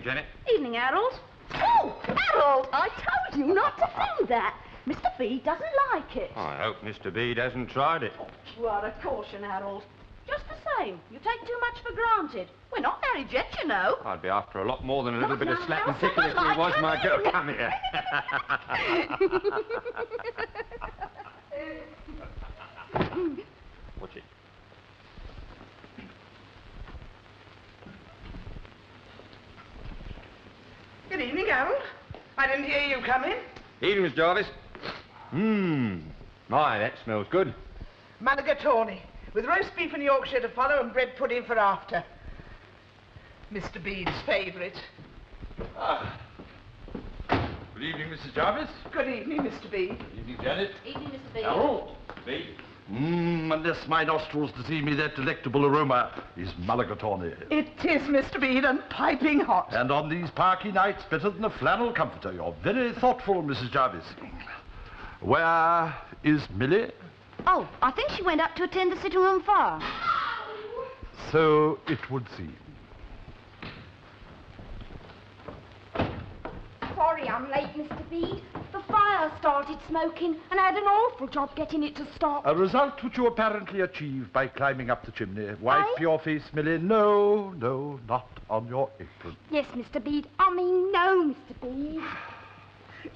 Janet. Evening, Harold. Oh, Harold, I told you not to do that. Mr. B doesn't like it. I hope Mr. Bede hasn't tried it. What a caution, Harold. Just the same, you take too much for granted. We're not married yet, you know. I'd be after a lot more than a little bit of now, slap and now, tickle if someone he was like my him. girl. Come here. Watch it. Good evening, Harold. I didn't hear you come in. Evening, Miss Jarvis. My, that smells good. Mulligatawny, with roast beef and Yorkshire to follow and bread pudding for after. Mr. Bede's favourite. Good evening, Mrs. Jarvis. Good evening, Mr. Bede. Good evening, Janet. Evening, Mr. B. Harold. Bede. Unless my nostrils deceive me, that delectable aroma is mulligatawny. It is, Mr. Bede, and piping hot. And on these parky nights, better than a flannel comforter. You're very thoughtful, Mrs. Jarvis. Where is Millie? Oh, I think she went up to attend the sitting room fire. So it would seem. Sorry I'm late, Mr. Bede. The fire started smoking, and I had an awful job getting it to stop. A result which you apparently achieved by climbing up the chimney. Wipe your face, Millie. No, not on your apron. Yes, Mr. Bede. I mean, no, Mr. Bede.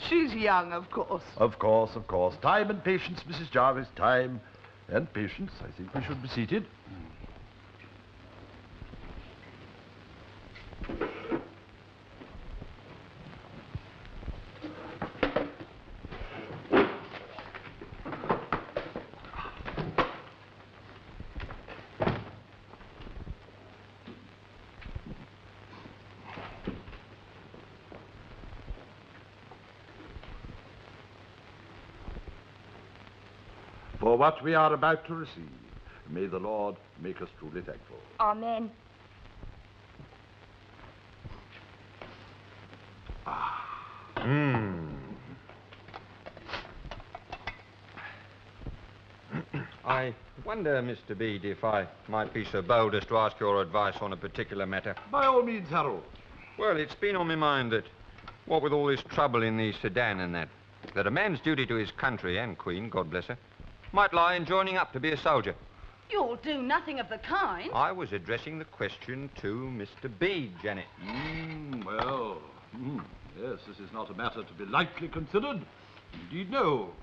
She's young, of course. Of course. Time and patience, Mrs. Jarvis. Time and patience. I think we should be seated. For what we are about to receive, may the Lord make us truly thankful. Amen. I wonder, Mr. Bede, if I might be so bold as to ask your advice on a particular matter. By all means, Harold. Well, it's been on my mind that, what with all this trouble in the Sudan and that a man's duty to his country and Queen, God bless her, might lie in joining up to be a soldier. You'll do nothing of the kind. I was addressing the question to Mr. Bede, Janet. Yes, this is not a matter to be lightly considered. Indeed, no.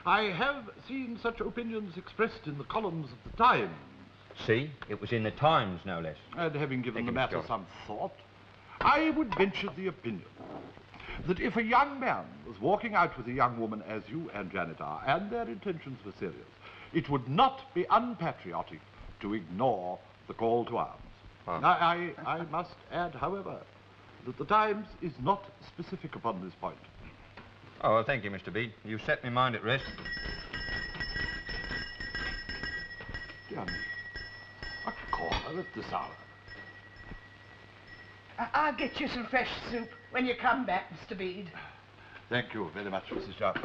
I have seen such opinions expressed in the columns of the Times. See, it was in the Times, no less. And having given Thank the you, matter Mr. some thought, I would venture the opinion that if a young man was walking out with a young woman as you and Janet are, and their intentions were serious, it would not be unpatriotic to ignore the call to arms. I must add, however, that the Times is not specific upon this point. Oh, well, thank you, Mr. Bede. You set my mind at rest. Dear me, a caller at this hour. I'll get you some fresh soup when you come back, Mr. Bede. Thank you very much, Mrs. Jarvis.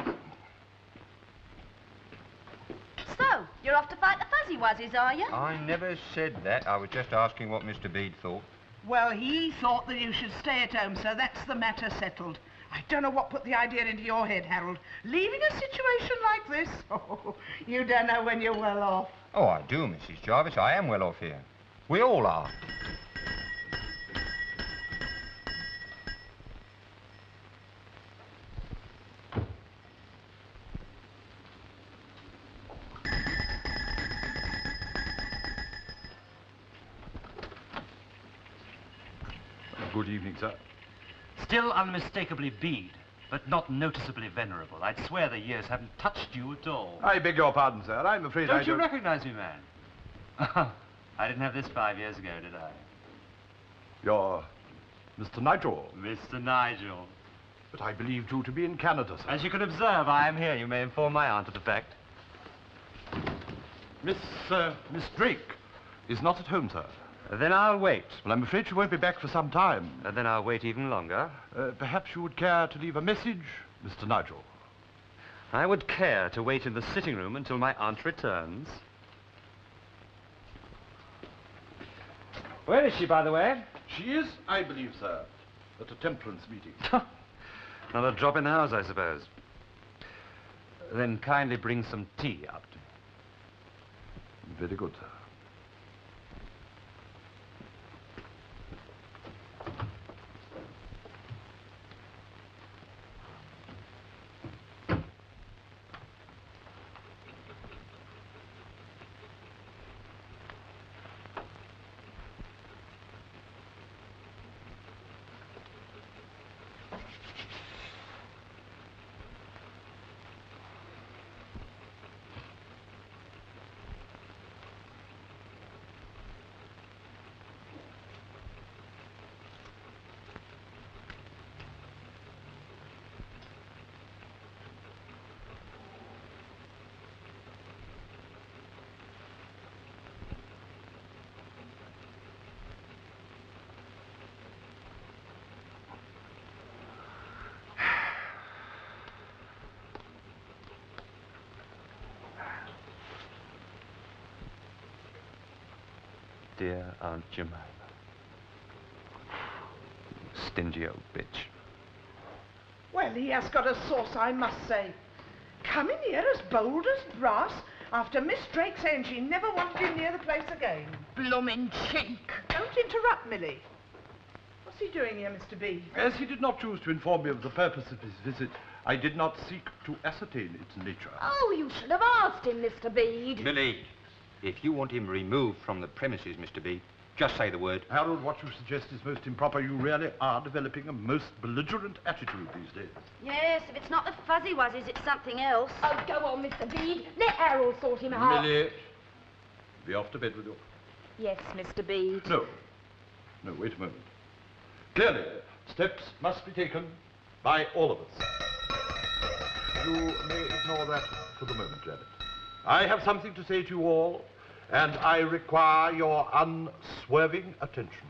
So, you're off to fight the fuzzy wuzzies, are you? I never said that. I was just asking what Mr. Bede thought. Well, he thought that you should stay at home, so that's the matter settled. I don't know what put the idea into your head, Harold. Leaving a situation like this? Oh, you don't know when you're well off. Oh, I do, Mrs. Jarvis. I am well off here. We all are. Good evening, sir. Still unmistakably Bede, but not noticeably venerable. I'd swear the years haven't touched you at all. I beg your pardon, sir. I'm afraid Don't you recognize me, man? I didn't have this 5 years ago, did I? You're Mr. Nigel. Mr. Nigel. But I believed you to be in Canada, sir. As you can observe, I am here. You may inform my aunt of the fact. Miss Drake is not at home, sir. Then I'll wait. Well, I'm afraid she won't be back for some time. Then I'll wait even longer. Perhaps you would care to leave a message, Mr. Nigel. I would care to wait in the sitting room until my aunt returns. Where is she, by the way? She is, I believe, sir, at a temperance meeting. Not a drop in ours, I suppose. Then kindly bring some tea out. Very good, sir. Dear Aunt Jemima. Stingy old bitch. Well, he has got a sauce, I must say. Coming here as bold as brass after Miss Drake saying she never wanted him near the place again. Bloomin' cheek. Don't interrupt, Millie. What's he doing here, Mr. B? As he did not choose to inform me of the purpose of his visit, I did not seek to ascertain its nature. Oh, you should have asked him, Mr. Bede. Millie, if you want him removed from the premises, Mr. B, just say the word. Harold, what you suggest is most improper. You really are developing a most belligerent attitude these days. Yes, if it's not the fuzzy wuzzies, it's something else. Oh, go on, Mr. Bede. Let Harold sort him out. Millie, be off to bed with you. Yes, Mr. Bede. No. No, wait a moment. Clearly, steps must be taken by all of us. You may ignore that for the moment, Janet. I have something to say to you all, and I require your unswerving attention.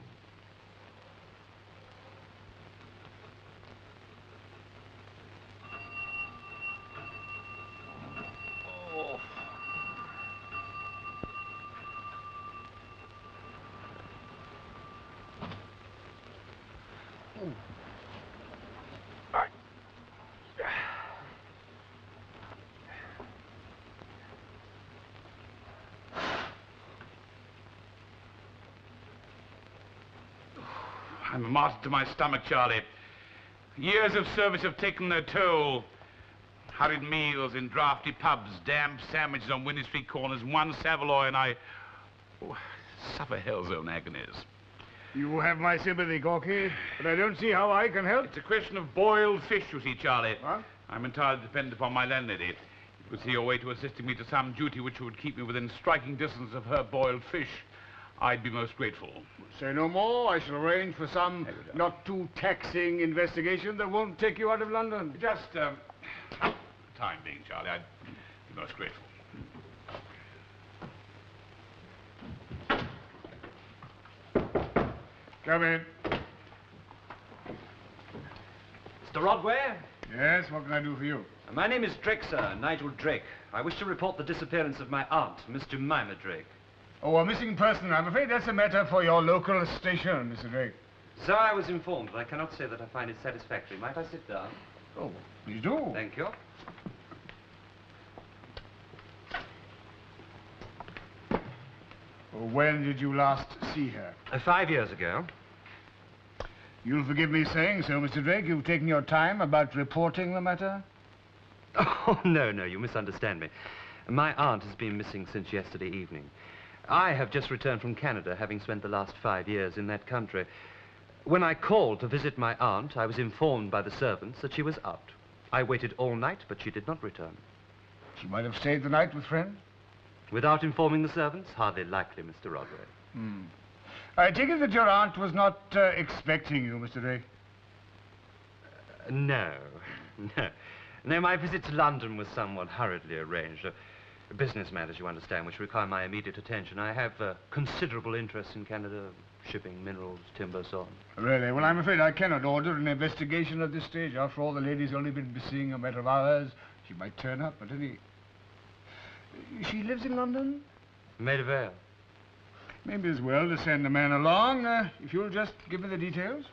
I'm a martyr to my stomach, Charlie. Years of service have taken their toll. Hurried meals in drafty pubs, damp sandwiches on Winnie Street corners, one Savoy, and I suffer hell's own agonies. You have my sympathy, Corky, but I don't see how I can help. It's a question of boiled fish, you see, Charlie. What? I'm entirely dependent upon my landlady. If you could see your way to assisting me to some duty which would keep me within striking distance of her boiled fish, I'd be most grateful. Say no more. I shall arrange for some not too taxing investigation that won't take you out of London. Just, for the time being, Charlie, I'd be most grateful. Come in. Mr. Rodway? Yes, what can I do for you? My name is Drake, sir, Nigel Drake. I wish to report the disappearance of my aunt, Miss Jemima Drake. Oh, a missing person. I'm afraid that's a matter for your local station, Mr. Drake. So I was informed, but I cannot say that I find it satisfactory. Might I sit down? Oh, please do. Thank you. When did you last see her? 5 years ago. You'll forgive me saying so, Mr. Drake. You've taken your time about reporting the matter? Oh, no, you misunderstand me. My aunt has been missing since yesterday evening. I have just returned from Canada, having spent the last 5 years in that country. When I called to visit my aunt, I was informed by the servants that she was out. I waited all night, but she did not return. She might have stayed the night with friends? Without informing the servants? Hardly likely, Mr. Rodway. I take it that your aunt was not expecting you, Mr. Drake. No. No, my visit to London was somewhat hurriedly arranged. Business matters, you understand, which require my immediate attention. I have considerable interest in Canada, shipping, minerals, timber, so on. Really? Well, I'm afraid I cannot order an investigation at this stage. After all, the lady's only been missing a matter of hours. She might turn up at any... She lives in London? Maida Vale. Maybe as well to send a man along, if you'll just give me the details.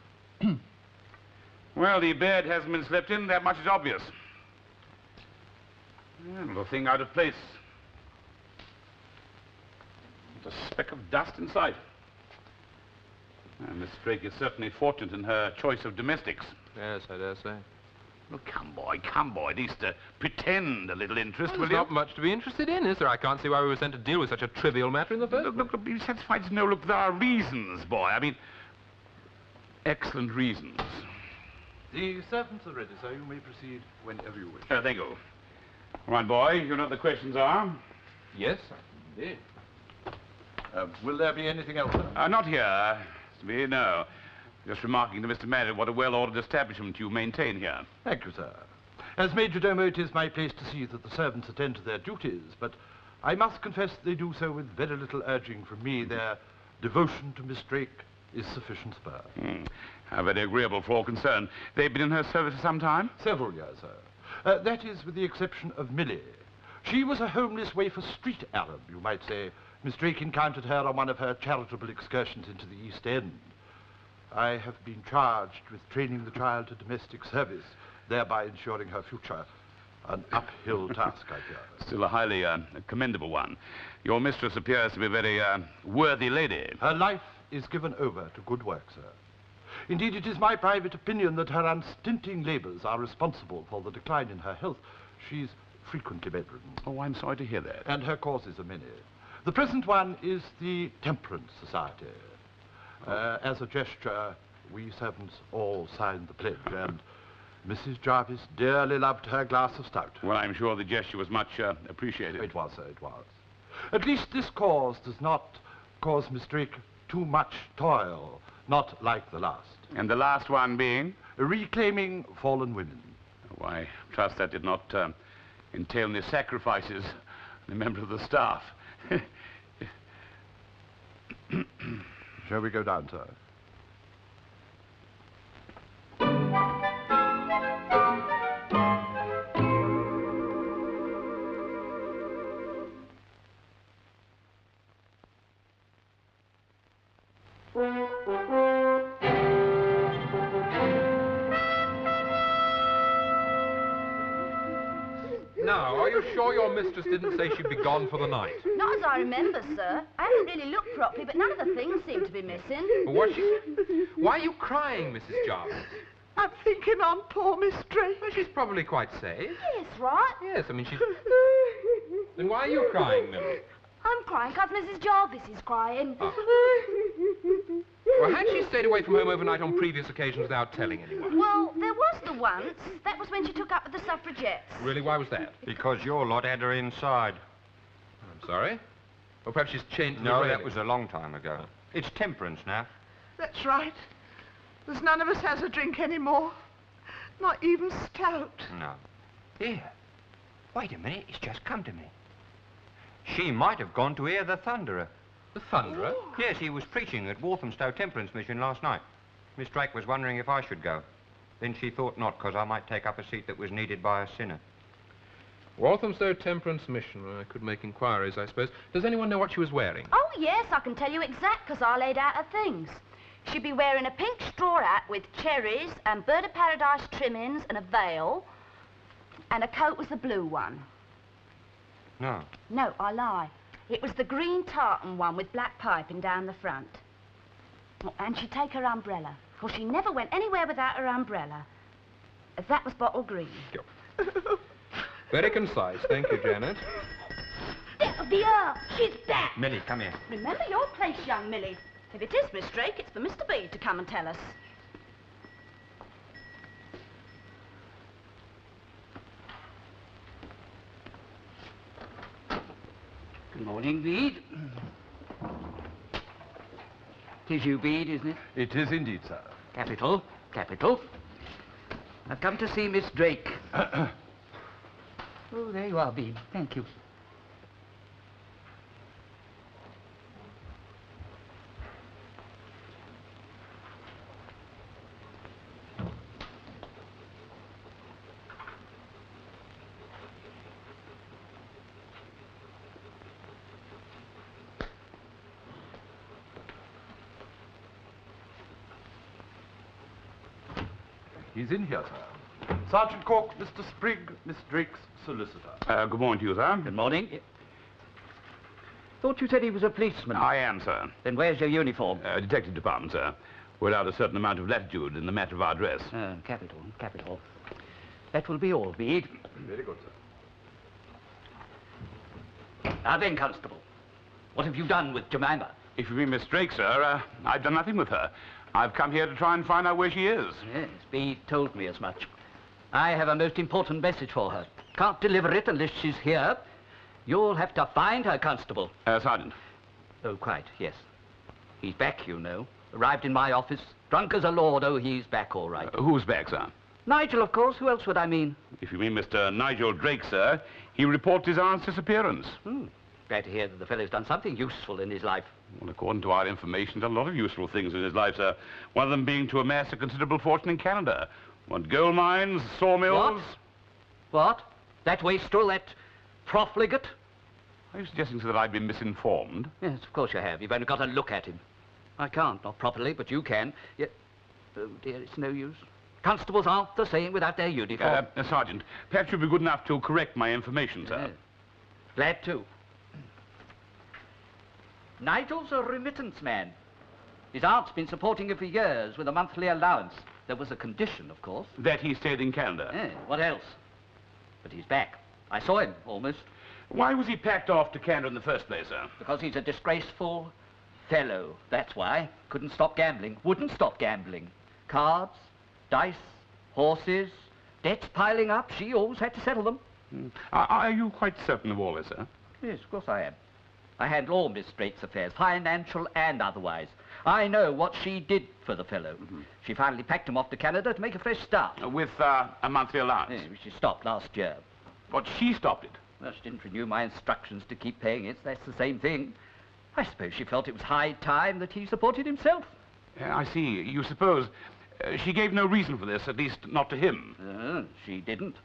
Well, the bed hasn't been slept in. That much is obvious. The thing out of place. Not a speck of dust in sight. Miss Drake is certainly fortunate in her choice of domestics. Yes, I dare say. Well, come, boy. At least pretend a little interest, Well, will there's you? not much to be interested in, is there? I can't see why we were sent to deal with such a trivial matter in the first place. Look, be satisfied to know, look, there are reasons, boy. I mean, excellent reasons. The servants are ready, sir. You may proceed whenever you wish. Thank you. All right, boy, you know what the questions are? Yes, indeed. Will there be anything else, sir? Not here. No. Just remarking to Mr. Marriott what a well-ordered establishment you maintain here. Thank you, sir. As Major Domo, it is my place to see that the servants attend to their duties, but I must confess they do so with very little urging from me. Their devotion to Miss Drake is sufficient spur. How very agreeable for all concerned. They've been in her service for some time? Several years, sir. That is with the exception of Millie. She was a homeless wafer street Arab, you might say. Miss Drake encountered her on one of her charitable excursions into the East End. I have been charged with training the child to domestic service, thereby ensuring her future. An uphill task, I fear. Still a highly commendable one. Your mistress appears to be a very worthy lady. Her life is given over to good work, sir. Indeed, it is my private opinion that her unstinting labours are responsible for the decline in her health. She's frequently bedridden. Oh, I'm sorry to hear that. And her causes are many. The present one is the Temperance Society. As a gesture, we servants all signed the pledge, and Mrs. Jarvis dearly loved her glass of stout. Well, I'm sure the gesture was much appreciated. It was, sir, it was. At least this cause does not cause Miss Drake too much toil, not like the last. And the last one being? Reclaiming fallen women. Oh, I trust that did not entail any sacrifices on a member of the staff. Shall we go down, sir? Now, are you sure your mistress didn't say she'd be gone for the night? Not as I remember, sir. I haven't really looked properly, but none of the things seem to be missing. Was she? Why are you crying, Mrs. Jarvis? I'm thinking on poor Miss Drake. Well, she's probably quite safe. Yes, right? Yes, I mean, she's... Then why are you crying, Millie? I'm crying because Mrs. Jarvis is crying. Well, had she stayed away from home overnight on previous occasions without telling anyone? Well, there was the once. That was when she took up with the suffragettes. Really, why was that? Because your lot had her inside. I'm sorry. Or perhaps she's changed the No, railing. that was a long time ago. It's temperance now. That's right. There's none of us has a drink anymore. Not even stout. No. Here. Wait a minute, it's just come to me. She might have gone to hear the Thunderer. The Thunderer? Yes, he was preaching at Walthamstow Temperance Mission last night. Miss Drake was wondering if I should go. Then she thought not, because I might take up a seat that was needed by a sinner. Walthamstow Temperance Mission. Well, I could make inquiries, I suppose. Does anyone know what she was wearing? Oh, yes, I can tell you exact, because I laid out her things. She'd be wearing a pink straw hat with cherries and bird of paradise trimmings and a veil, and her coat was the blue one. No. No, I lie. It was the green tartan one with black piping down the front. Oh, and she'd take her umbrella, for she never went anywhere without her umbrella. That was bottle green. Very concise. Thank you, Janet. That'll be her. She's back. Millie, come here. Remember your place, young Millie. If it is Miss Drake, it's for Mr. B to come and tell us. Good morning, Bede. Tis you, Bede, isn't it? It is indeed, sir. Capital, capital. I've come to see Miss Drake. Oh, there you are, Bede. Thank you. He's in here, sir. Sergeant Cork, Mr. Sprigg, Miss Drake's solicitor. Good morning to you, sir. Good morning. Thought you said he was a policeman. I am, sir. Then where's your uniform? Detective department, sir. We're allowed a certain amount of latitude in the matter of our dress. Capital, capital. That will be all, Bede. Very good, sir. Now then, Constable, what have you done with Jemima? If you mean Miss Drake, sir, I've done nothing with her. I've come here to try and find out where she is. Yes, Bede told me as much. I have a most important message for her. Can't deliver it unless she's here. You'll have to find her, Constable. Sergeant. Oh, quite, yes. He's back, you know. Arrived in my office, drunk as a lord. Oh, he's back all right. Who's back, sir? Nigel, of course. Who else would I mean? If you mean Mr. Nigel Drake, sir, he reported his aunt's disappearance. Glad to hear that the fellow's done something useful in his life. Well, according to our information, done a lot of useful things in his life, sir. One of them being to amass a considerable fortune in Canada. What, gold mines, sawmills? What? That wastrel, that profligate? Are you suggesting, sir, that I've been misinformed? Yes, of course you have. You've only got to look at him. I can't, not properly, but you can. Yet, oh dear, it's no use. Constables aren't the same without their uniform. Sergeant, perhaps you'd be good enough to correct my information, sir. Glad to. Nigel's a remittance man. His aunt's been supporting him for years with a monthly allowance. There was a condition, of course. That he stayed in Canada? What else? But he's back. I saw him, almost. Why was he packed off to Canada in the first place, sir? Because he's a disgraceful fellow. That's why. Couldn't stop gambling. Wouldn't stop gambling. Cards, dice, horses, debts piling up. She always had to settle them. Are you quite certain of all this, sir? Yes, of course I am. I handle all Miss Drake's affairs, financial and otherwise. I know what she did for the fellow. She finally packed him off to Canada to make a fresh start. With a monthly allowance? Yes, which she stopped last year. But she stopped it? Well, she didn't renew my instructions to keep paying it. That's the same thing. I suppose she felt it was high time that he supported himself. I see. You suppose she gave no reason for this, at least not to him? She didn't.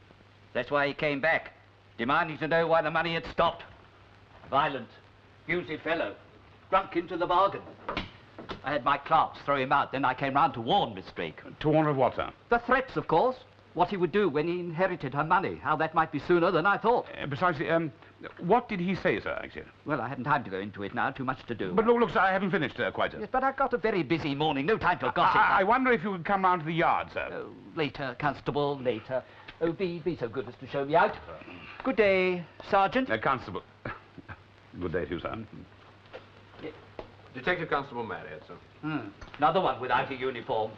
That's why he came back, demanding to know why the money had stopped. Violent, abusive fellow, drunk into the bargain. I had my clerks throw him out, then I came round to warn Miss Drake. To warn of what, sir? The threats, of course. What he would do when he inherited her money. How that might be sooner than I thought. Precisely, what did he say, sir, actually? Well, I haven't time to go into it now. Too much to do. But look, sir, I haven't finished quite yet. Yes, but I've got a very busy morning. No time for gossip. I wonder if you would come round to the yard, sir. Oh, later, Constable, later. Oh, be so good as to show me out. Good day, Sergeant. Constable. Good day to you, sir. Detective Constable Marriott, sir. Another one without a uniform.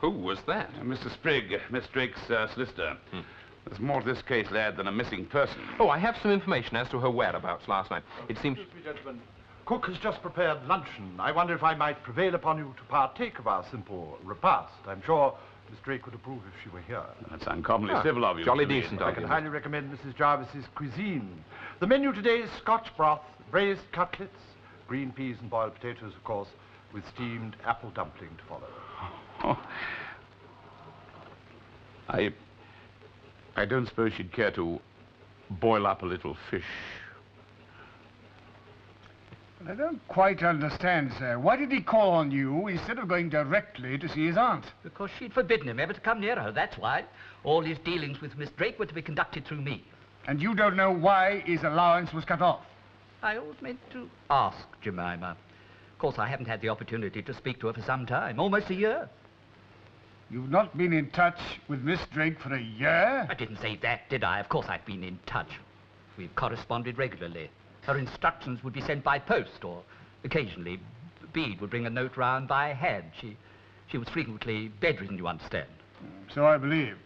Who was that? Mr. Sprigg, Miss Drake's solicitor. There's more to this case, lad, than a missing person. Oh, I have some information as to her whereabouts last night. It seems... Excuse me, gentlemen. Cook has just prepared luncheon. I wonder if I might prevail upon you to partake of our simple repast. I'm sure Miss Drake would approve if she were here. That's uncommonly civil of you. Jolly Mr. Reed. decent I of can you. highly recommend Mrs. Jarvis's cuisine. The menu today is Scotch broth, braised cutlets, green peas and boiled potatoes, of course, with steamed apple dumpling to follow. Oh. I don't suppose you'd care to boil up a little fish. I don't quite understand, sir. Why did he call on you instead of going directly to see his aunt? Because she'd forbidden him ever to come near her, that's why. All his dealings with Miss Drake were to be conducted through me. And you don't know why his allowance was cut off? I always meant to ask Jemima. Of course, I haven't had the opportunity to speak to her for some time, almost a year. You've not been in touch with Miss Drake for a year? I didn't say that, did I? Of course I've been in touch. We've corresponded regularly. Her instructions would be sent by post, or occasionally Bede would bring a note round by hand. She was frequently bedridden, you understand. So I believe.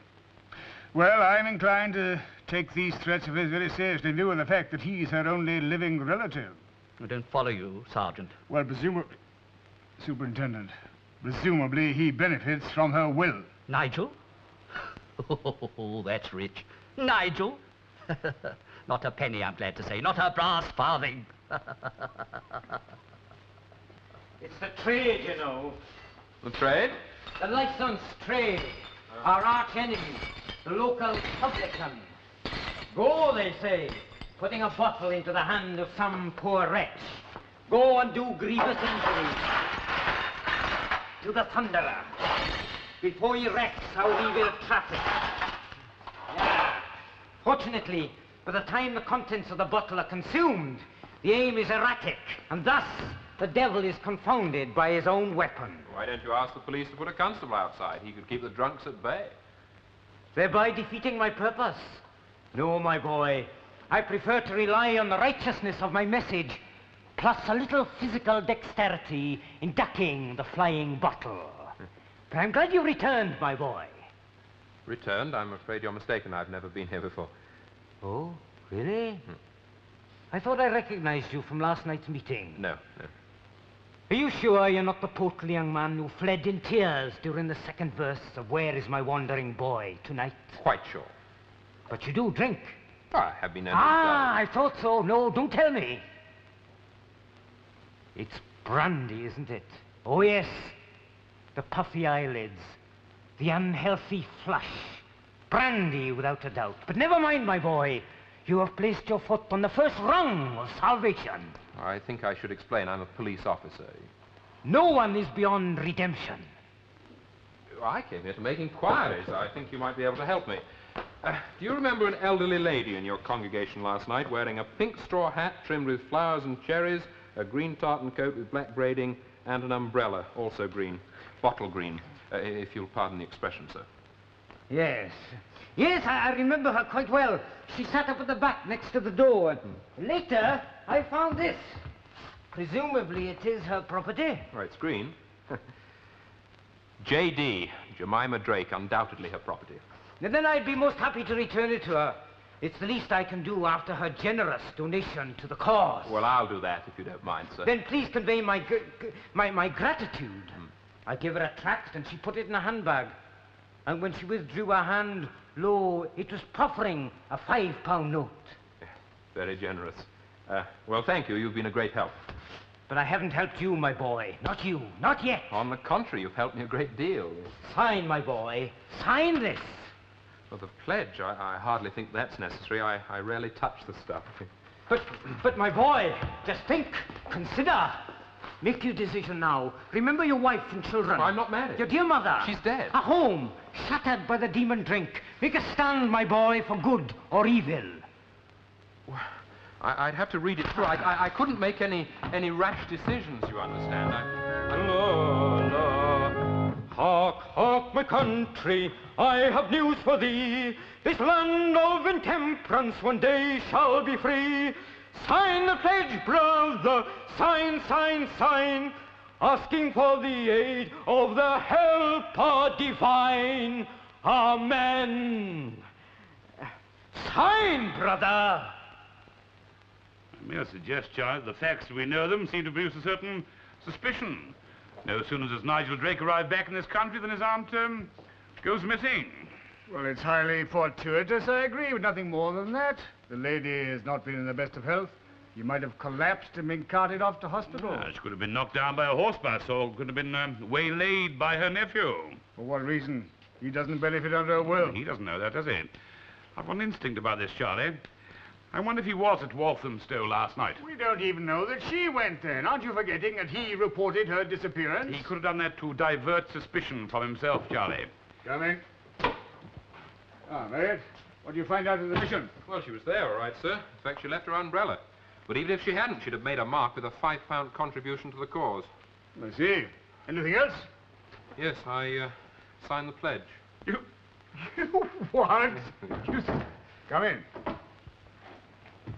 Well, I'm inclined to take these threats of his very seriously in view of the fact that he's her only living relative. I don't follow you, Sergeant. Well, presumably... Superintendent, presumably he benefits from her will. Nigel? Oh, that's rich. Nigel? Not a penny, I'm glad to say. Not a brass farthing. It's the trade, you know. The trade? The licensed trade. Our arch enemy, the local publican. Go, they say, putting a bottle into the hand of some poor wretch. go and do grievous injury to the Thunderer before he wrecks our evil traffic. Yeah. Fortunately, by the time the contents of the bottle are consumed, the aim is erratic, and thus the devil is confounded by his own weapon. Why don't you ask the police to put a constable outside? He could keep the drunks at bay. Thereby defeating my purpose. No, my boy, I prefer to rely on the righteousness of my message, plus a little physical dexterity in ducking the flying bottle. But I'm glad you returned, my boy. Returned? I'm afraid you're mistaken. I've never been here before. Oh, really? I thought I recognized you from last night's meeting. No. Are you sure you're not the portly young man who fled in tears during the second verse of Where is My Wandering Boy tonight? Quite sure. But you do drink. Oh, I have been known to I thought so. No, don't tell me. It's brandy, isn't it? Oh, yes. The puffy eyelids. The unhealthy flush. Brandy, without a doubt. But never mind, my boy. You have placed your foot on the first rung of salvation. I think I should explain. I'm a police officer. No one is beyond redemption. I came here to make inquiries. I think you might be able to help me. Do you remember an elderly lady in your congregation last night wearing a pink straw hat trimmed with flowers and cherries, a green tartan coat with black braiding, and an umbrella, also green, bottle green, if you'll pardon the expression, sir? Yes. Yes, I remember her quite well. She sat up at the back next to the door. Later, I found this. Presumably, it is her property. Oh, it's green. J.D., Jemima Drake, undoubtedly her property. And then I'd be most happy to return it to her. It's the least I can do after her generous donation to the cause. Well, I'll do that, if you don't mind, sir. Then please convey my gratitude. I gave her a tract, and she put it in a handbag. And when she withdrew her hand, lo, it was proffering a £5 note. Very generous. Well, thank you. You've been a great help. But I haven't helped you, my boy. Not you. Not yet. On the contrary, you've helped me a great deal. Sign, my boy. Sign this. Well, the pledge, I hardly think that's necessary. I rarely touch the stuff. But my boy, just think, consider. Make your decision now. Remember your wife and children. I'm not married. Your dear mother. She's dead. A home, shattered by the demon drink. Make a stand, my boy, for good or evil. Well, I'd have to read it through. I couldn't make any rash decisions, you understand. Hark, hark, my country, I have news for thee. This land of intemperance one day shall be free. Sign the pledge, brother, sign, sign, sign, asking for the aid of the helper divine. Amen. Sign, brother. May I suggest, child, the facts as we know them seem to produce a certain suspicion. No sooner does Nigel Drake arrive back in this country than his aunt goes missing. Well, it's highly fortuitous, I agree, but nothing more than that. The lady has not been in the best of health. You might have collapsed and been carted off to hospital. Yeah, she could have been knocked down by a horse bus or could have been waylaid by her nephew. For what reason? He doesn't benefit under a will. He doesn't know that, does he? I've got an instinct about this, Charlie. I wonder if he was at Walthamstow last night. We don't even know that she went there. Aren't you forgetting that he reported her disappearance? He could have done that to divert suspicion from himself, Charlie. Come in. Marriott, what did you find out of the mission? Well, she was there, all right, sir. In fact, she left her umbrella. But even if she hadn't, she'd have made a mark with a £5 contribution to the cause. I see. Anything else? Yes, I signed the pledge. You what? Come in.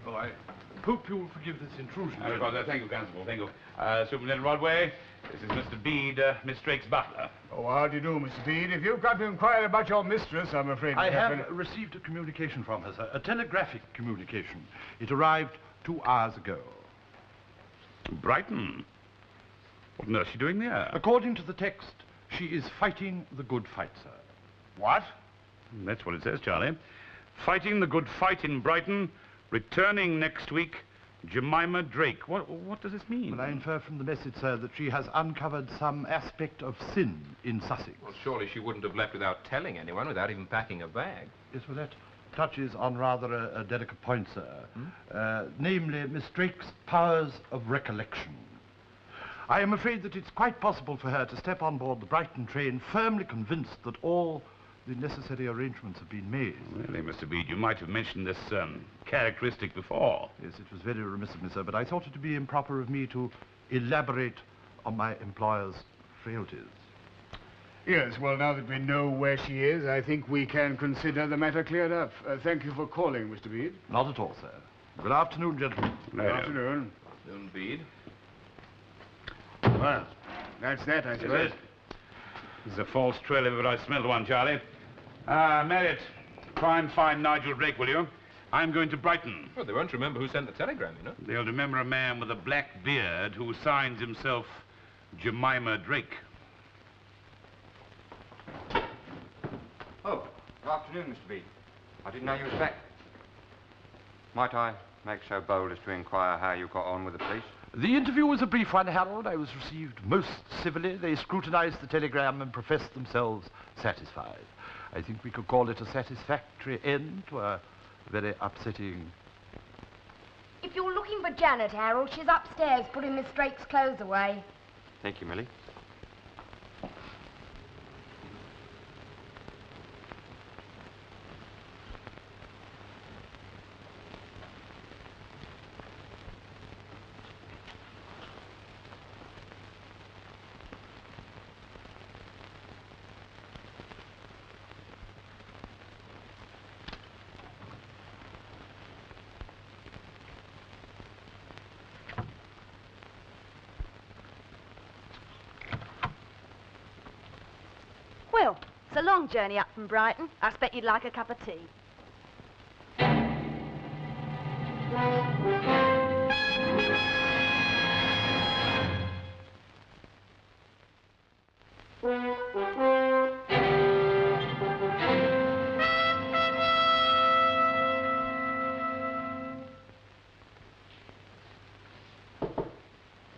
Oh, I hope you'll forgive this intrusion. Thank you, Constable. Thank you. Superintendent Rodway, this is Mr. Bede, Miss Drake's butler. Oh, how do you do, Mr. Bede? If you've got to inquire about your mistress, I'm afraid... I have received a communication from her, sir. A telegraphic communication. It arrived 2 hours ago. Brighton? What on earth is she doing there? According to the text, she is fighting the good fight, sir. What? That's what it says, Charlie. Fighting the good fight in Brighton, returning next week, Jemima Drake. What does this mean? Well, I infer from the message, sir, that she has uncovered some aspect of sin in Sussex. Well, surely she wouldn't have left without telling anyone, without even packing a bag. Yes, well, touches on rather a delicate point, sir. Namely, Miss Drake's powers of recollection. I am afraid that it's quite possible for her to step on board the Brighton train firmly convinced that all the necessary arrangements have been made. Really, Mr. Bede, you might have mentioned this characteristic before. Yes, it was very remiss of me, sir, but I thought it to be improper of me to elaborate on my employer's frailties. Yes, well, now that we know where she is, I think we can consider the matter cleared up. Thank you for calling, Mr. Bede. Not at all, sir. Good afternoon, gentlemen. Good afternoon. Afternoon, Bede. Well, that's that, I suppose. There's a false trail of it. I smelled one, Charlie. Marriott, try and find Nigel Drake, will you? I'm going to Brighton. Well, they won't remember who sent the telegram, you know. They'll remember a man with a black beard who signs himself Jemima Drake. Oh, good afternoon, Mr. Bede. I didn't know you was back. Might I make so bold as to inquire how you got on with the police? The interview was a brief one, Harold. I was received most civilly. They scrutinized the telegram and professed themselves satisfied. I think we could call it a satisfactory end to a very upsetting... If you're looking for Janet, Harold, she's upstairs putting Miss Drake's clothes away. Thank you, Millie. Well, it's a long journey up from Brighton. I expect you'd like a cup of tea.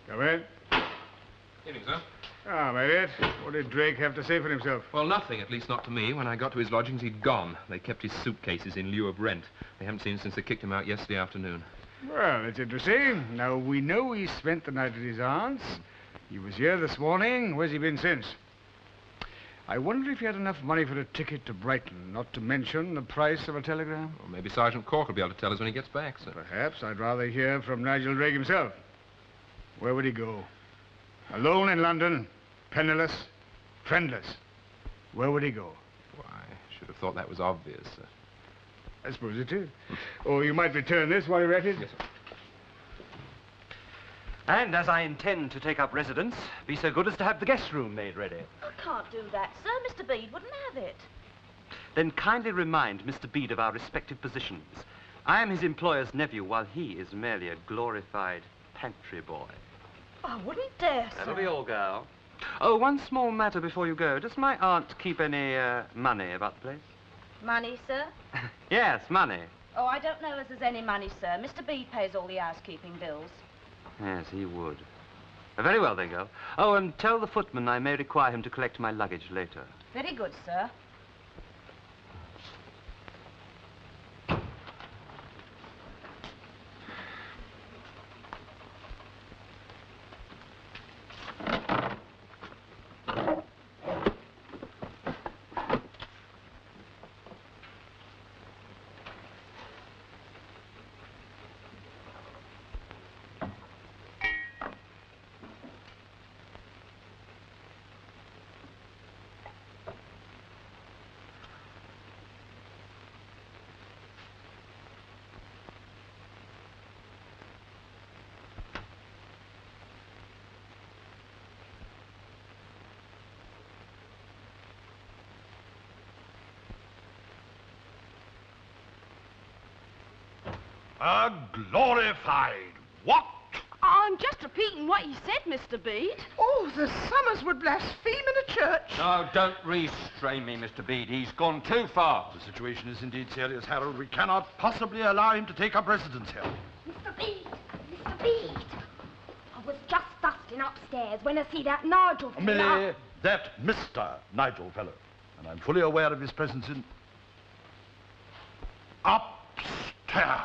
Come in. Evening, sir. Ah, Marriott, what did Drake have to say for himself? Well, nothing, at least not to me. When I got to his lodgings, he'd gone. They kept his suitcases in lieu of rent. They haven't seen him since they kicked him out yesterday afternoon. Well, that's interesting. Now, we know he spent the night at his aunt's. He was here this morning. Where's he been since? I wonder if he had enough money for a ticket to Brighton, not to mention the price of a telegram. Well, maybe Sergeant Cork will be able to tell us when he gets back, sir. Perhaps. I'd rather hear from Nigel Drake himself. Where would he go? Alone in London, penniless, friendless. Where would he go? Why, I should have thought that was obvious, sir. I suppose it is. Oh, you might return this while you're at it. Yes, sir. And as I intend to take up residence, be so good as to have the guest room made ready. I can't do that, sir. Mr. Bede wouldn't have it. Then kindly remind Mr. Bede of our respective positions. I am his employer's nephew, while he is merely a glorified pantry boy. I wouldn't dare, sir. That'll be all, girl. Oh, one small matter before you go. Does my aunt keep any, money about the place? Money, sir? Yes, money. Oh, I don't know if there's any money, sir. Mr. Bede pays all the housekeeping bills. Yes, he would. Very well, then, girl. Oh, and tell the footman I may require him to collect my luggage later. Very good, sir. A glorified what? I'm just repeating what you said, Mr. Bede. Oh, the Summers would blaspheme in a church. No, don't restrain me, Mr. Bede. He's gone too far. The situation is indeed serious, Harold. We cannot possibly allow him to take up residence here. Mr. Bede! Mr. Bede! I was just dusting upstairs when I see that Nigel fella. Millie, that Mr. Nigel fellow. And I'm fully aware of his presence in... Upstairs.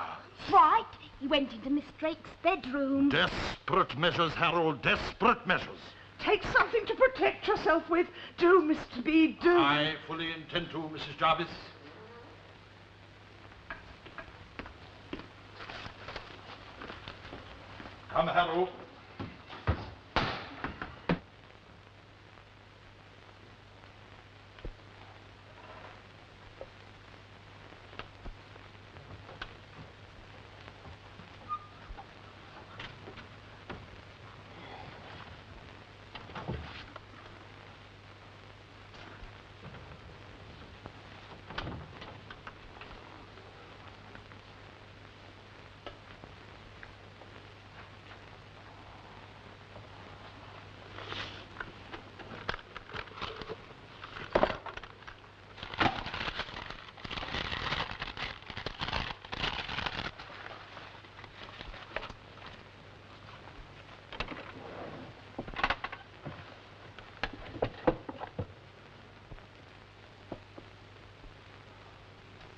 Right. He went into Miss Drake's bedroom. Desperate measures, Harold, desperate measures. Take something to protect yourself with. Do, Mr. Bede, do. I fully intend to, Mrs. Jarvis. Come, Harold.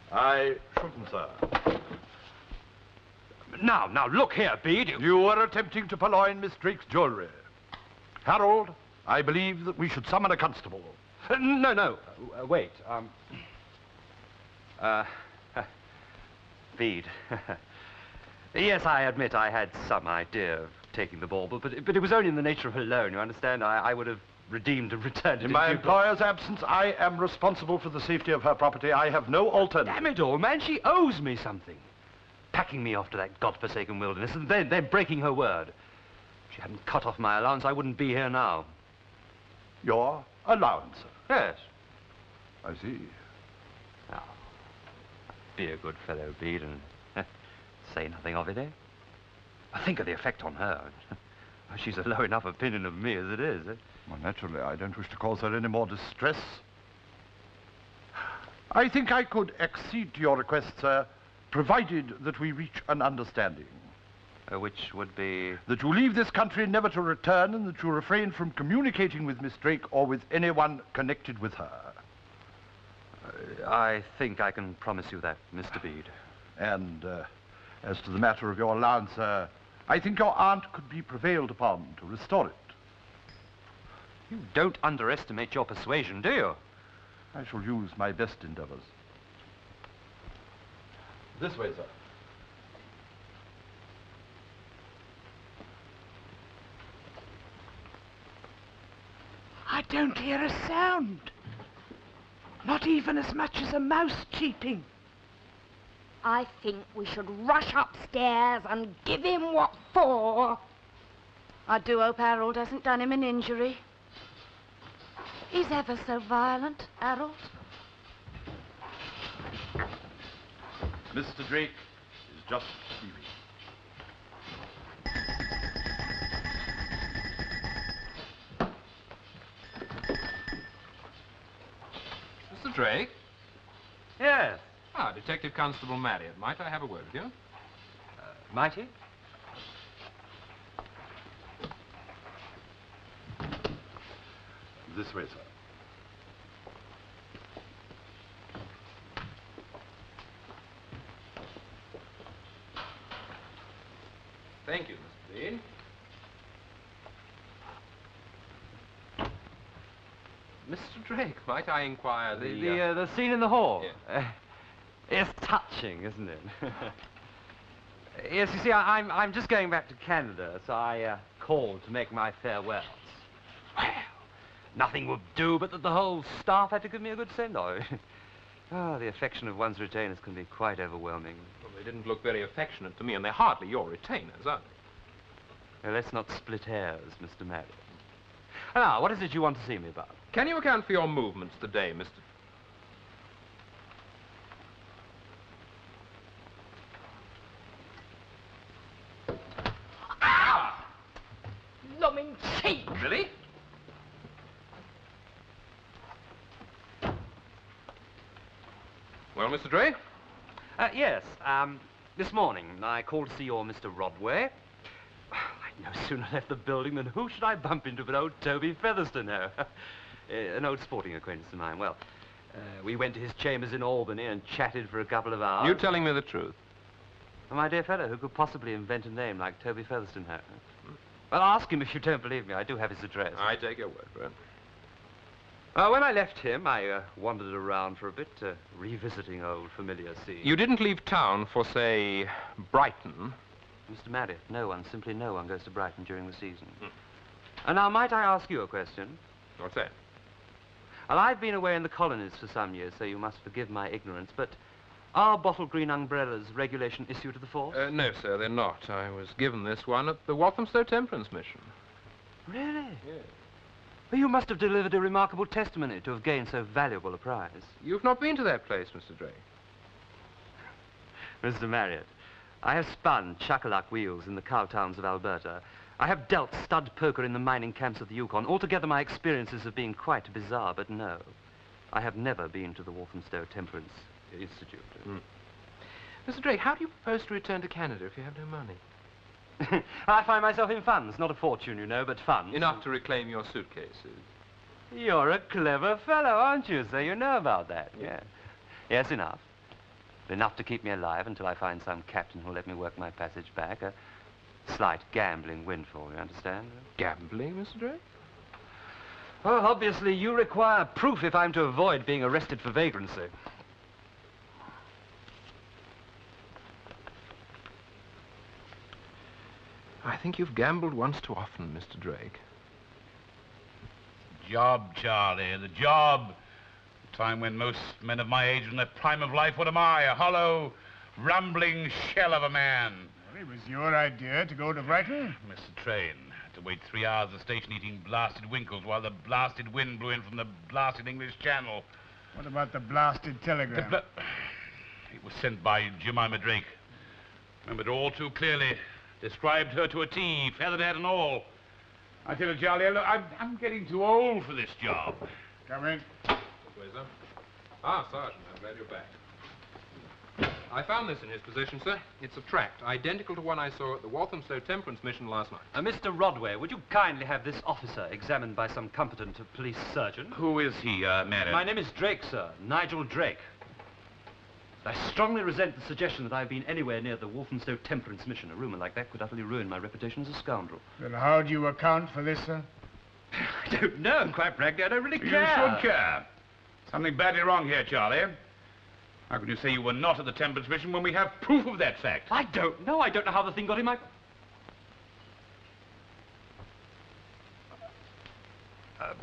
I shouldn't, sir. Now, look here, Bede. You were attempting to purloin Miss Drake's jewellery. Harold, I believe that we should summon a constable. No. Wait. Bede. Yes, I admit I had some idea of taking the bauble, but it was only in the nature of a loan, you understand? I would have redeemed and returned it. In my employer's absence, I am responsible for the safety of her property. I have no alternative. Damn it all, man, she owes me something. Packing me off to that godforsaken wilderness and then breaking her word. If she hadn't cut off my allowance, I wouldn't be here now. Your allowance, sir? Yes. I see. Now, be a good fellow, Bede, and say nothing of it, eh? Think of the effect on her. She's a low enough opinion of me as it is, eh? Well, naturally, I don't wish to cause her any more distress. I think I could accede to your request, sir, provided that we reach an understanding. Which would be? That you leave this country never to return, and that you refrain from communicating with Miss Drake or with anyone connected with her. I think I can promise you that, Mr. Bede. And as to the matter of your allowance, sir, I think your aunt could be prevailed upon to restore it. You don't underestimate your persuasion, do you? I shall use my best endeavors. This way, sir. I don't hear a sound. Not even as much as a mouse cheeping. I think we should rush upstairs and give him what for. I do hope Harold hasn't done him an injury. He's ever so violent, Harold. Mr. Drake is just leaving. Mr. Drake? Yes. Ah, Detective Constable Marriott. Might I have a word with you? Mighty? This way, sir. Thank you, Mr. Bede. Mr. Drake, might I inquire The scene in the hall? Yeah. It's touching, isn't it? Yes, you see, I'm just going back to Canada, so I called to make my farewells. Well, nothing would do but that the whole staff had to give me a good send-off. Oh, the affection of one's retainers can be quite overwhelming. Well, they didn't look very affectionate to me, and they're hardly your retainers, are they? Now, let's not split hairs, Mr. Marriott. Now, what is it you want to see me about? Can you account for your movements today, Mr. Blooming cheek! Really? Well, Mr. Drake? Yes, this morning I called to see your Mr. Rodway. I'd no sooner left the building than who should I bump into but old Toby Featherstone, an old sporting acquaintance of mine. Well, We went to his chambers in Albany and chatted for a couple of hours. You telling me the truth? Well, my dear fellow, who could possibly invent a name like Toby Featherstone had? Well, ask him if you don't believe me. I do have his address. I take your word for it. When I left him, I wandered around for a bit, revisiting old familiar scenes. You didn't leave town for, say, Brighton? Mr. Marriott, simply no one goes to Brighton during the season. And now, might I ask you a question? What's that? Well, I've been away in the colonies for some years, so you must forgive my ignorance, but are bottle green umbrellas regulation issue to the force? No, sir, they're not. I was given this one at the Walthamstow Temperance Mission. Really? Yes. Well, you must have delivered a remarkable testimony to have gained so valuable a prize. You've not been to that place, Mr. Drake. Mr. Marriott, I have spun chuck-a-luck wheels in the cow towns of Alberta. I have dealt stud poker in the mining camps of the Yukon. Altogether, my experiences have been quite bizarre, but no. I have never been to the Walthamstow Temperance Institute. Mr. Drake, how do you propose to return to Canada if you have no money? I find myself in funds. Not a fortune, you know, but funds. Enough to reclaim your suitcases. You're a clever fellow, aren't you? So you know about that, yes. Yes, enough. Enough to keep me alive until I find some captain who'll let me work my passage back. A slight gambling windfall, you understand? Gambling, Mr. Drake? Well, obviously you require proof if I'm to avoid being arrested for vagrancy. I think you've gambled once too often, Mr. Drake. Job, Charlie, the job. The time when most men of my age are in the prime of life. What am I? A hollow, rumbling shell of a man. Well, it was your idea to go to Brighton? Missed the train. Had to wait 3 hours at the station eating blasted winkles while the blasted wind blew in from the blasted English Channel. What about the blasted telegram? It was sent by Jemima Drake. Remembered all too clearly. Described her to a T, feathered hat and all. I tell you, Charlie, look, I'm getting too old for this job. Come in. Where's that? Ah, Sergeant, I'm glad you're back. I found this in his possession, sir. It's a tract, identical to one I saw at the Walthamstow Temperance Mission last night. Mr. Rodway, would you kindly have this officer examined by some competent police surgeon? Who is he, Madam? My name is Drake, sir. Nigel Drake. I strongly resent the suggestion that I've been anywhere near the Walthamstow Temperance Mission. A rumor like that could utterly ruin my reputation as a scoundrel. Then how do you account for this, sir? I don't know, and quite frankly, I don't really care. You should care. Something badly wrong here, Charlie. How can you say you were not at the Temperance Mission when we have proof of that fact? I don't know. I don't know how the thing got in my...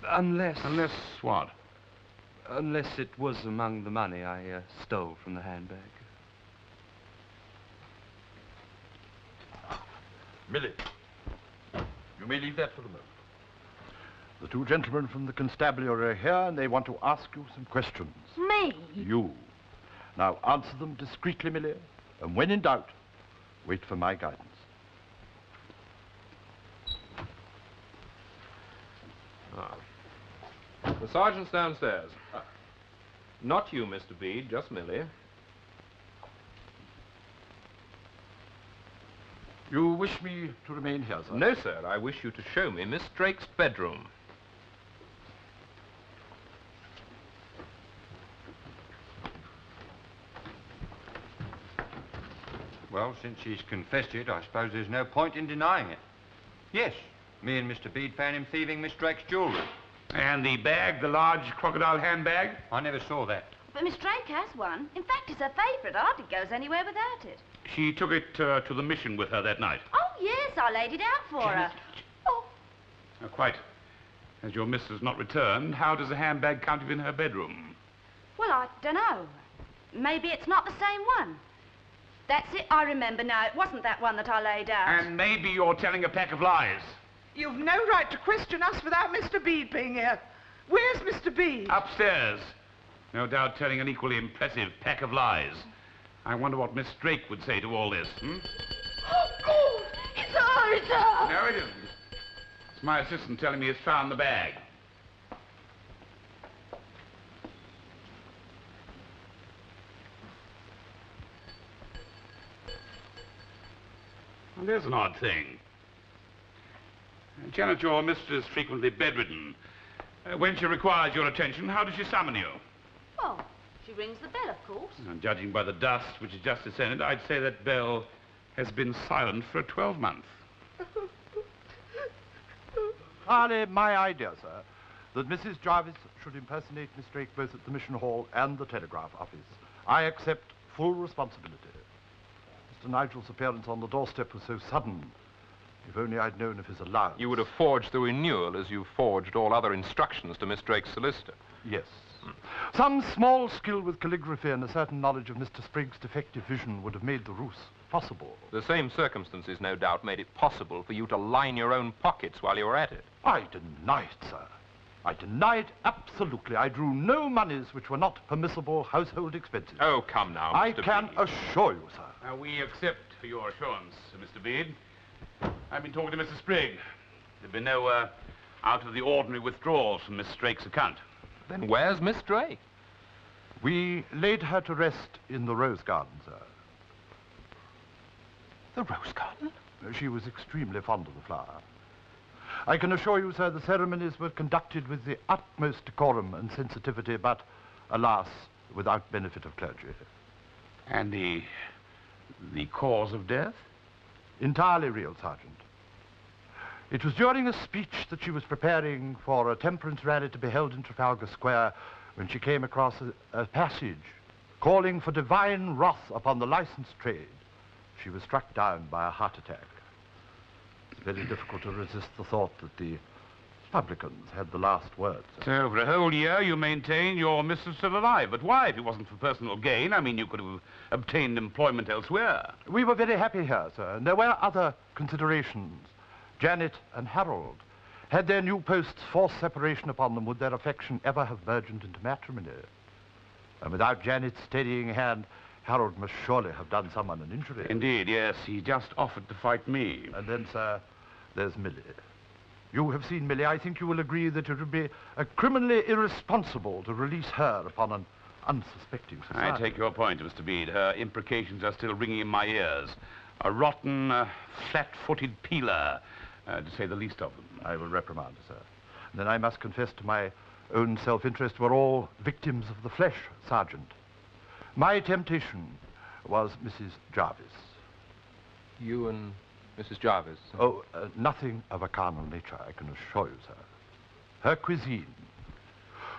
Unless what? Unless it was among the money I stole from the handbag. Millie, you may leave that for the moment. The two gentlemen from the constabulary are here, and they want to ask you some questions. Me? You. Now, answer them discreetly, Millie, and when in doubt, wait for my guidance. The sergeant's downstairs. Not you, Mr. Bede, just Millie. You wish me to remain here, sir? No, sir. I wish you to show me Miss Drake's bedroom. Well, since she's confessed it, I suppose there's no point in denying it. Yes, me and Mr. Bede found him thieving Miss Drake's jewellery. And the bag, the large crocodile handbag? I never saw that. But Miss Drake has one. In fact, it's her favourite. Hardly goes anywhere without it. She took it to the mission with her that night. Oh, yes, I laid it out for her. Oh. Quite. As your mistress not returned, how does the handbag count in her bedroom? Well, I don't know. Maybe it's not the same one. That's it, I remember now. It wasn't that one that I laid out. And maybe you're telling a pack of lies. You've no right to question us without Mr. Bede being here. Where's Mr. Bede? Upstairs. No doubt telling an equally impressive pack of lies. I wonder what Miss Drake would say to all this, Oh, God! It's her! It's her! No, it isn't. It's my assistant telling me he's found the bag. Well, there's an odd thing. Janet, your mistress is frequently bedridden. When she requires your attention, how does she summon you? Well, she rings the bell, of course. And judging by the dust which has just descended, I'd say that bell has been silent for a 12-month. Entirely my idea, sir, that Mrs. Jarvis should impersonate Miss Drake both at the Mission Hall and the Telegraph Office. I accept full responsibility. Mr. Nigel's appearance on the doorstep was so sudden. If only I'd known of his allowance. You would have forged the renewal as you forged all other instructions to Miss Drake's solicitor. Yes. Some small skill with calligraphy and a certain knowledge of Mr. Sprague's defective vision would have made the ruse possible. The same circumstances, no doubt, made it possible for you to line your own pockets while you were at it. I deny it, sir. I deny it absolutely. I drew no moneys which were not permissible household expenses. Oh, come now, Mr. I can Bede. assure you, sir. Now, we accept your assurance, Mr. Bede. I've been talking to Mr. Sprigg. There've been no out-of-the-ordinary withdrawals from Miss Drake's account. Then where's Miss Drake? We laid her to rest in the rose garden, sir. The rose garden? She was extremely fond of the flower. I can assure you, sir, the ceremonies were conducted with the utmost decorum and sensitivity, but, alas, without benefit of clergy. And the cause of death? Entirely real, Sergeant. It was during a speech that she was preparing for a temperance rally to be held in Trafalgar Square when she came across a passage calling for divine wrath upon the licensed trade. She was struck down by a heart attack. It's very difficult to resist the thought that the publicans had the last word. So for a whole year you maintained your mistress still alive. But why? If it wasn't for personal gain, I mean, you could have obtained employment elsewhere. We were very happy here, sir, and there were other considerations. Janet and Harold. Had their new posts forced separation upon them, would their affection ever have burgeoned into matrimony? And without Janet's steadying hand, Harold must surely have done someone an injury. Indeed, yes. He just offered to fight me. And then, sir, there's Millie. You have seen Millie. I think you will agree that it would be criminally irresponsible to release her upon an unsuspecting society. I take your point, Mr. Bede. Her imprecations are still ringing in my ears. A rotten, flat-footed peeler, to say the least of them. I will reprimand her, sir. And then I must confess to my own self-interest, we're all victims of the flesh, Sergeant. My temptation was Mrs. Jarvis. You and Mrs. Jarvis? Oh, nothing of a carnal nature, I can assure you, sir. Her cuisine.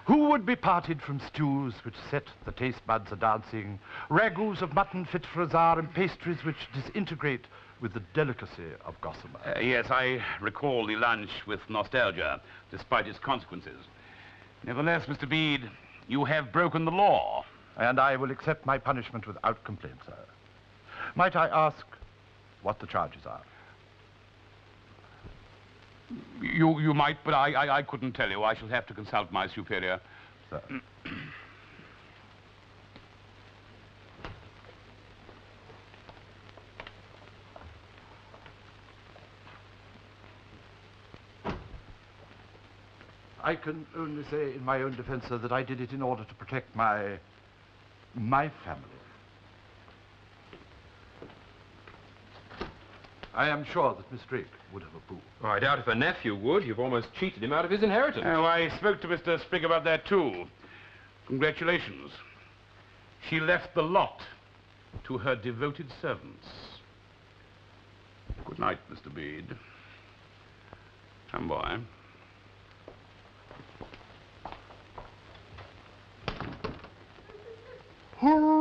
Who would be parted from stews which set the taste buds a-dancing, ragouts of mutton fit for a czar, and pastries which disintegrate with the delicacy of gossamer? Yes, I recall the lunch with nostalgia, despite its consequences. Nevertheless, Mr. Bede, you have broken the law. And I will accept my punishment without complaint, sir. Might I ask what the charges are? You might, but I couldn't tell you. I shall have to consult my superior. Sir. I can only say in my own defense, sir, that I did it in order to protect my family. I am sure that Miss Drake would have approved. Oh, I doubt if her nephew would. You've almost cheated him out of his inheritance. Oh, I spoke to Mr. Sprigg about that, too. Congratulations. She left the lot to her devoted servants. Good night, Mr. Bede. Come, boy. Hurrah!